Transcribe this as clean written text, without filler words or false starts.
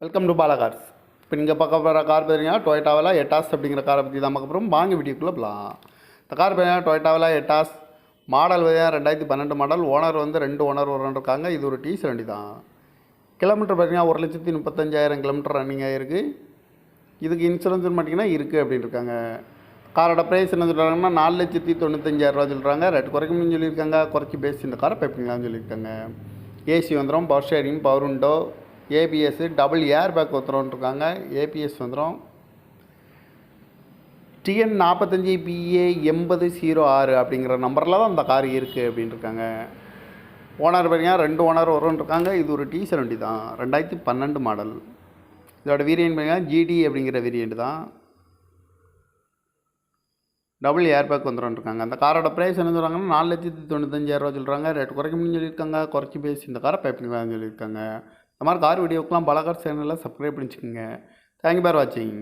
Welcome to Bala cars. இப்போ நீங்கள் பார்க்க போகிற கார் பார்த்தீங்கன்னா டொயோட்டாவில் எட்டாஸ் அப்படிங்கிற காரை பற்றி தான் பார்க்க போகிறோம். வாங்க வீடியோக்குள்ளே போகலாம். இந்த கார் பார்த்தீங்கன்னா டொயோட்டாவில் எட்டாஸ் மாடல் பார்த்தீங்கன்னா 2012 மாடல். ஓனர் வந்து 2 ஓனர் இருக்காங்க. இது ஒரு டீசல் வண்டி தான். கிலோமீட்டர் பார்த்தீங்கன்னா 1,35,000 கிலோமீட்டர் ரன்னிங் ஆகிருக்கு. இதுக்கு இன்சூரன்ஸ் பார்த்தீங்கன்னா இருக்குது அப்படின்னு இருக்காங்க. காரோட ப்ரைஸ் என்ன சொல்கிறாங்கன்னா 4,95,000 சொல்கிறாங்க. ரேட் குறைக்கணும்னு சொல்லியிருக்காங்க. குறைச்சி பேசி இந்த காரை பைப்பிங்களான்னு சொல்லியிருக்காங்க. ஏசி வந்துடும், power steering, power window, ABS, double air bag வந்துடும்ன்ட்ருக்காங்க. ஏபிஎஸ் வந்துடும். டிஎன் 45 PA 8006 அப்படிங்கிற நம்பரில் தான் அந்த கார் இருக்குது அப்படின்ட்டுருக்காங்க. ஓனர் பார்த்தீங்கன்னா 2 ஓனர் வரும்ன்ட்ருக்காங்க. இது ஒரு டீசல் வண்டி தான், 2012 மாடல். இதோட வேரியன்ட் பார்த்தீங்கன்னா ஜிடி அப்படிங்கிற வேரியண்ட் தான். டபுள் ஏர் பேக் வந்துடும்ன்ட்ருக்காங்க. அந்த காரோட ப்ரைஸ் என்ன சொல்கிறாங்கன்னா 4,95,000 சொல்கிறாங்க. ரேட் குறைக்கணும்னு சொல்லியிருக்காங்க. குறைச்சி பேசி இந்த காரை பைப்பிங்களான்னு சொல்லியிருக்காங்க. இந்த மாதிரி கார் வீடியோக்கெலாம் பாலா கார்ஸ் சேனலில் சப்ஸ்கிரைப் பண்ணிச்சுக்கோங்க. தேங்க்யூ ஃபார் வாட்சிங்.